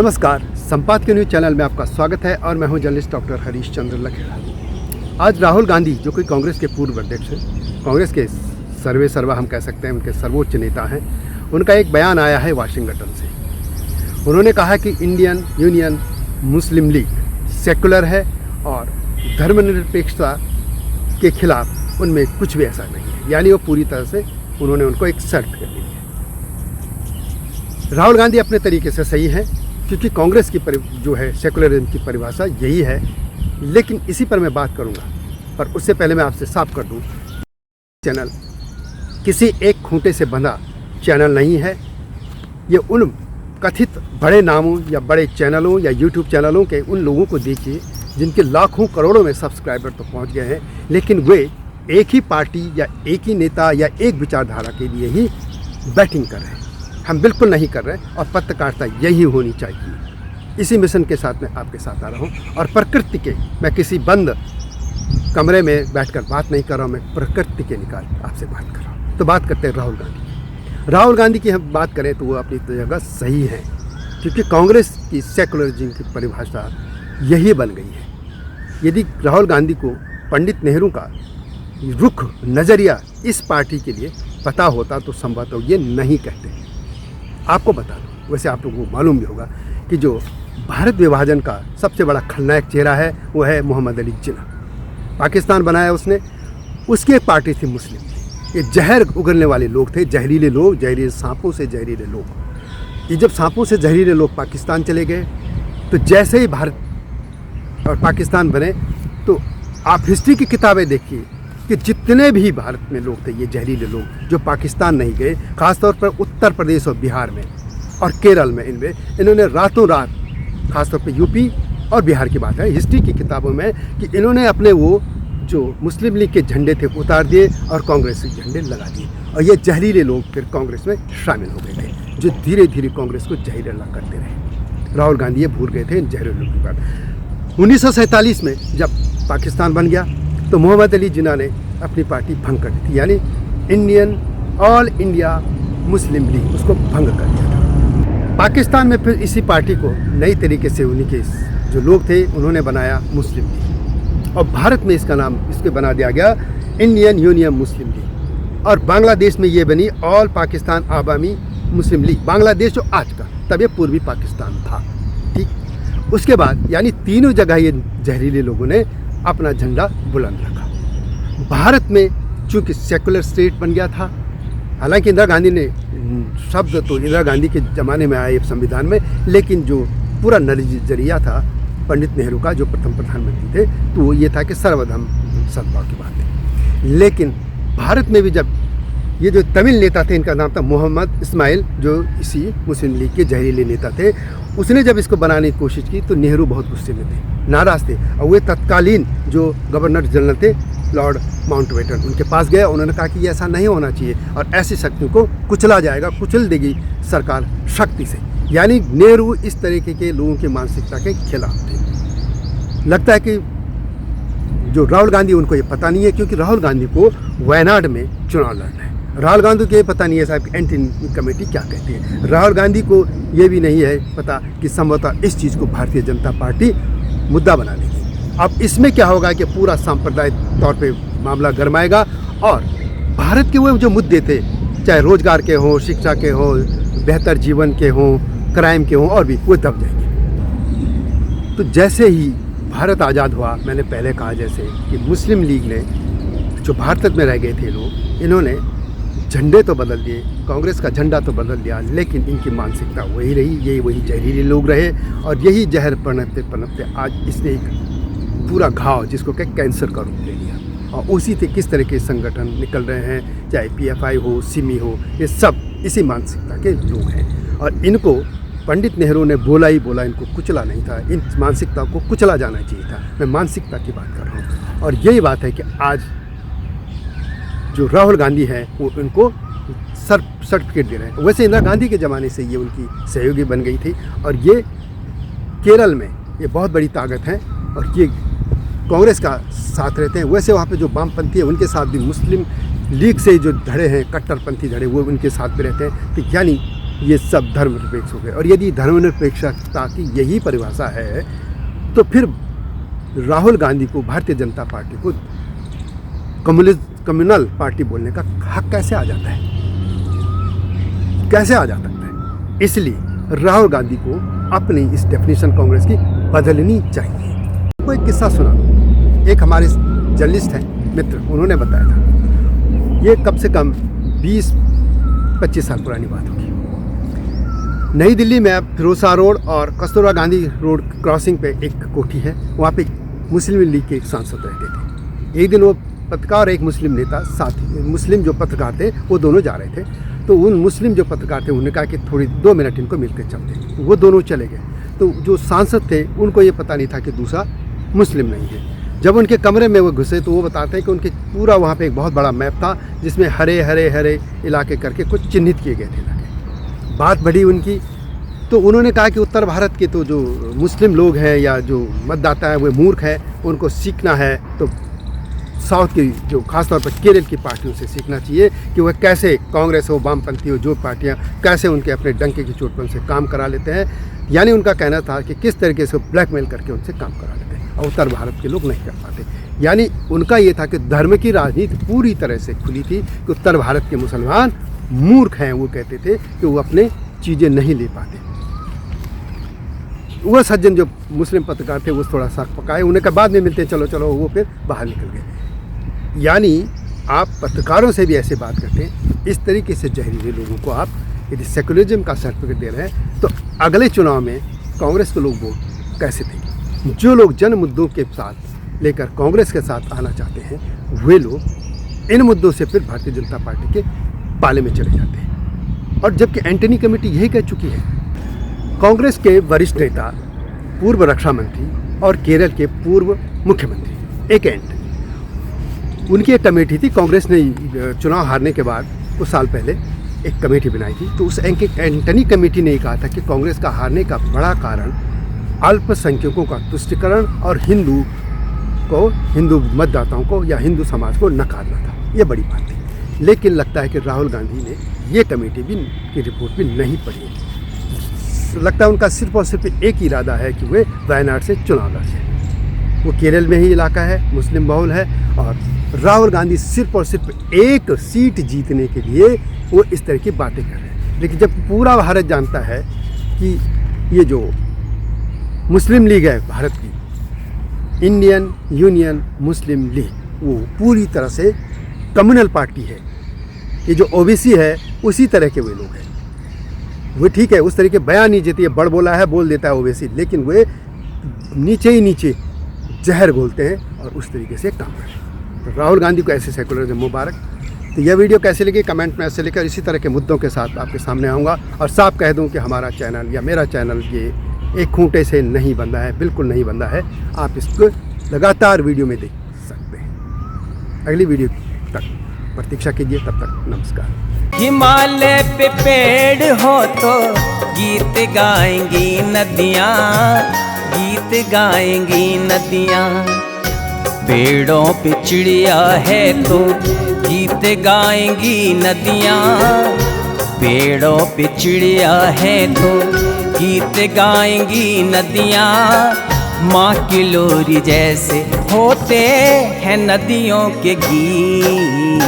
नमस्कार, संपादकीय news channel में आपका स्वागत है और मैं हूं जर्नलिस्ट डॉक्टर हरीश चंद्र लखेड़ा। आज राहुल गांधी, जो कि कांग्रेस के पूर्व अध्यक्ष हैं, कांग्रेस के सर्वा हम कह सकते हैं, उनके सर्वोच्च नेता हैं, उनका एक बयान आया है वाशिंगटन से। उन्होंने कहा कि इंडियन यूनियन मुस्लिम लीग सेकुलर है और धर्मनिरपेक्षता के खिलाफ उनमें कुछ भी ऐसा नहीं है, यानी वो पूरी तरह से उन्होंने उनको एक सर्ट कर दी है। राहुल गांधी अपने तरीके से सही हैं, क्योंकि कांग्रेस की जो है सेकुलरिज्म की परिभाषा यही है। लेकिन इसी पर मैं बात करूंगा, पर उससे पहले मैं आपसे साफ कर दूं, चैनल किसी एक खूंटे से बंधा चैनल नहीं है। ये उन कथित बड़े नामों या बड़े चैनलों या यूट्यूब चैनलों के उन लोगों को देखिए जिनके लाखों करोड़ों में सब्सक्राइबर तो पहुंच गए हैं, लेकिन वे एक ही पार्टी या एक ही नेता या एक विचारधारा के लिए ही बैटिंग कर रहे हैं। हम बिल्कुल नहीं कर रहे हैं और पत्रकारिता यही होनी चाहिए। इसी मिशन के साथ मैं आपके साथ आ रहा हूँ और प्रकृति के, मैं किसी बंद कमरे में बैठकर बात नहीं कर रहा हूँ, मैं प्रकृति के निकाल आपसे बात कर रहा हूँ। तो बात करते हैं राहुल गांधी। राहुल गांधी की हम बात करें तो वो अपनी जगह सही है, क्योंकि कांग्रेस की सेकुलरिज्म की परिभाषा यही बन गई है। यदि राहुल गांधी को पंडित नेहरू का रुख नज़रिया इस पार्टी के लिए पता होता तो संभवतः ये नहीं कहते। आपको बता दूं, वैसे आप लोगों को मालूम भी होगा कि जो भारत विभाजन का सबसे बड़ा खलनायक चेहरा है वो है मोहम्मद अली जिन्ना। पाकिस्तान बनाया उसने, उसकी एक पार्टी थी मुस्लिम लीग। ये जहर उगलने वाले लोग थे, जहरीले लोग, जहरीले सांपों से जहरीले लोग। ये जब सांपों से जहरीले लोग पाकिस्तान चले गए तो जैसे ही भारत और पाकिस्तान बने, तो आप हिस्ट्री की किताबें देखिए कि जितने भी भारत में लोग थे, ये जहरीले लोग जो पाकिस्तान नहीं गए, ख़ासतौर पर उत्तर प्रदेश और बिहार में और केरल में, इन्होंने रातों रात, ख़ासतौर पर यूपी और बिहार की बात है हिस्ट्री की किताबों में, कि इन्होंने अपने वो जो मुस्लिम लीग के झंडे थे उतार दिए और कांग्रेस के झंडे लगा दिए। और ये जहरीले लोग फिर कांग्रेस में शामिल हो गए थे, जो धीरे धीरे कांग्रेस को जहरीला करते रहे। राहुल गांधी ये भूल गए थे इन जहरीले लोगों की बात। 1947 में जब पाकिस्तान बन गया तो मोहम्मद अली जिन्ना ने अपनी पार्टी भंग कर दी थी, यानी Indian all India Muslim league, उसको भंग कर दिया था। पाकिस्तान में फिर इसी पार्टी को नई तरीके से उन्हीं के जो लोग थे उन्होंने बनाया मुस्लिम लीग, और भारत में इसका नाम इसके बना दिया गया इंडियन यूनियन मुस्लिम लीग। और बांग्लादेश में ये बनी ऑल पाकिस्तान आवामी मुस्लिम लीग, बांग्लादेश जो आज का, तब ये पूर्वी पाकिस्तान था। ठीक, उसके बाद यानी तीनों जगह ये जहरीले लोगों ने अपना झंडा बुलंद रखा। भारत में चूंकि सेकुलर स्टेट बन गया था, हालांकि इंदिरा गांधी ने शब्द तो इंदिरा गांधी के ज़माने में आए संविधान में, लेकिन जो पूरा नज़रिया था पंडित नेहरू का, जो प्रथम प्रधानमंत्री थे, तो वो ये था कि सर्वधर्म सद्भाव की बात है। लेकिन भारत में भी जब ये जो तमिल नेता थे, इनका नाम था मोहम्मद इस्माइल, जो इसी मुस्लिम लीग के जहरीले नेता थे, उसने जब इसको बनाने की कोशिश की तो नेहरू बहुत गुस्से में थे, नाराज़ थे। और वे तत्कालीन जो गवर्नर जनरल थे लॉर्ड माउंटबेटन, उनके पास गए। उन्होंने कहा कि ये ऐसा नहीं होना चाहिए और ऐसी शक्तियों को कुचला जाएगा, कुचल देगी सरकार शक्ति से। यानी नेहरू इस तरीके के लोगों की मानसिकता के खिलाफ थे। लगता है कि जो राहुल गांधी, उनको ये पता नहीं है, क्योंकि राहुल गांधी को वायनाड में चुनाव लड़ना है। राहुल गांधी को ये पता नहीं है साहब एंटी कमेटी क्या कहती है। राहुल गांधी को ये भी नहीं है पता कि संभवतः इस चीज़ को भारतीय जनता पार्टी मुद्दा बना लेगी। अब इसमें क्या होगा कि पूरा सांप्रदायिक तौर पे मामला गरमाएगा और भारत के वो जो मुद्दे थे, चाहे रोजगार के हों, शिक्षा के हों, बेहतर जीवन के हों, क्राइम के हों, और भी, वो दब जाएंगे। तो जैसे ही भारत आज़ाद हुआ, मैंने पहले कहा जैसे कि मुस्लिम लीग ने, जो भारत में रह गए थे लोग, इन्होंने झंडे तो बदल दिए, कांग्रेस का झंडा तो बदल दिया, लेकिन इनकी मानसिकता वही रही, यही वही जहरीले लोग रहे। और यही जहर पनपते पनपते आज इसने एक पूरा घाव, जिसको क्या कैंसर का रूप ले लिया। और उसी से किस तरह के संगठन निकल रहे हैं, चाहे पीएफआई हो, सिमी हो, ये सब इसी मानसिकता के लोग हैं। और इनको पंडित नेहरू ने बोला ही बोला, इनको कुचला नहीं था, इन मानसिकता को कुचला जाना चाहिए था। मैं मानसिकता की बात कर रहा हूँ। और यही बात है कि आज जो राहुल गांधी है वो उनको सर्टिफिकेट दे रहे हैं। वैसे इंदिरा गांधी के ज़माने से ये उनकी सहयोगी बन गई थी, और ये केरल में ये बहुत बड़ी ताकत है और ये कांग्रेस का साथ रहते हैं। वैसे वहाँ पे जो वामपंथी है उनके साथ भी मुस्लिम लीग से जो धड़े हैं, कट्टरपंथी धड़े, वो उनके साथ भी रहते हैं। तो यानी ये सब धर्मनिरपेक्ष हो गए। और यदि धर्मनिरपेक्षता की यही परिभाषा है तो फिर राहुल गांधी को भारतीय जनता पार्टी को कम्युनल पार्टी बोलने का हक कैसे आ जाता है, कैसे आ जा सकता है? इसलिए राहुल गांधी को अपनी इस डेफिनेशन कांग्रेस की बदलनी चाहिए। आपको एक किस्सा सुना, एक हमारे जर्नलिस्ट हैं मित्र, उन्होंने बताया था, ये कम से कम 20-25 साल पुरानी बात होगी। नई दिल्ली में फिरोजशाह रोड और कस्तूरबा गांधी रोड क्रॉसिंग पे एक कोठी है, वहाँ पे मुस्लिम लीग के एक सांसद रहते थे। एक दिन वो पत्रकार और एक मुस्लिम नेता साथ ही, मुस्लिम जो पत्रकार थे वो दोनों जा रहे थे, तो उन मुस्लिम जो पत्रकार थे उन्होंने कहा कि थोड़ी 2 मिनट इनको मिलकर चलते। वो दोनों चले गए। तो जो सांसद थे उनको ये पता नहीं था कि दूसरा मुस्लिम नहीं है। जब उनके कमरे में वो घुसे तो वो बताते हैं कि उनके पूरा वहाँ पे एक बहुत बड़ा मैप था जिसमें हरे हरे हरे इलाके करके कुछ चिन्हित किए गए थे इलाके। बात बढ़ी उनकी, तो उन्होंने कहा कि उत्तर भारत के तो जो मुस्लिम लोग हैं या जो मतदाता हैं वो मूर्ख हैं, उनको सीखना है तो साउथ की जो खासतौर पर केरल की पार्टियों से सीखना चाहिए कि वह कैसे, कांग्रेस हो वामपंथी हो, जो पार्टियां कैसे उनके अपने डंके की चोट पर उनसे काम करा लेते हैं। यानी उनका कहना था कि किस तरीके से ब्लैकमेल करके उनसे काम करा लेते हैं और उत्तर भारत के लोग नहीं कर पाते। यानी उनका ये था कि धर्म की राजनीति पूरी तरह से खुली थी कि उत्तर भारत के मुसलमान मूर्ख हैं। वो कहते थे कि वो अपने चीज़ें नहीं ले पाते। वह सज्जन जो मुस्लिम पत्रकार थे वो थोड़ा सा पकाए, उन्हें कहा बाद में मिलते चलो चलो, वो फिर बाहर निकल गए। यानी आप पत्रकारों से भी ऐसे बात करते हैं, इस तरीके से जहरीले लोगों को आप यदि सेकुलरिज्म का सर्टिफिकेट दे रहे हैं तो अगले चुनाव में कांग्रेस के लोग वोट कैसे देंगे? जो लोग जन मुद्दों के साथ लेकर कांग्रेस के साथ आना चाहते हैं वे लोग इन मुद्दों से फिर भारतीय जनता पार्टी के पाले में चले जाते हैं। और जबकि एंटनी कमेटी यही कह चुकी है, कांग्रेस के वरिष्ठ नेता, पूर्व रक्षा मंत्री और केरल के पूर्व मुख्यमंत्री एक एंटनी, उनकी एक कमेटी थी। कांग्रेस ने चुनाव हारने के बाद कुछ साल पहले एक कमेटी बनाई थी, तो उस एंटनी कमेटी ने कहा था कि कांग्रेस का हारने का बड़ा कारण अल्पसंख्यकों का तुष्टीकरण और हिंदू मतदाताओं को या हिंदू समाज को नकारना था। ये बड़ी बात थी। लेकिन लगता है कि राहुल गांधी ने ये कमेटी की रिपोर्ट भी नहीं पढ़ी है। लगता है उनका सिर्फ और सिर्फ एक ही इरादा है कि वे वायनाड से चुनाव लड़ें। वो केरल में ही इलाका है, मुस्लिम बहुल है, और राहुल गांधी सिर्फ और सिर्फ एक सीट जीतने के लिए वो इस तरह की बातें कर रहे हैं। लेकिन जब पूरा भारत जानता है कि ये जो मुस्लिम लीग है भारत की, इंडियन यूनियन मुस्लिम लीग, वो पूरी तरह से कम्युनल पार्टी है। ये जो ओबीसी है उसी तरह के वे लोग हैं। वो ठीक है, उस तरह के बयान नहीं देती है, बड़ बोला है बोल देता है ओबीसी, लेकिन वे नीचे ही नीचे जहर घोलते हैं और उस तरीके से काम करते हैं। तो राहुल गांधी को ऐसे सेकुलरिज्म मुबारक। तो यह वीडियो कैसे लगी कमेंट में ऐसे लेकर इसी तरह के मुद्दों के साथ आपके सामने आऊँगा और साफ कह दूँ कि हमारा चैनल या मेरा चैनल ये एक खूंटे से नहीं बंधा है, बिल्कुल नहीं बंधा है। आप इसको लगातार वीडियो में देख सकते हैं। अगली वीडियो तक प्रतीक्षा कीजिए, तब तक नमस्कार। हिमालय पे पेड़ हो तो गीत गाएंगी नदियाँ, गीत गाएंगी नदियाँ। पेड़ों पे चिड़िया है तो गीत गाएंगी नदियाँ, पेड़ों पे चिड़िया है तो गीत गाएंगी नदियाँ। माँ की लोरी जैसे होते हैं नदियों के गीत,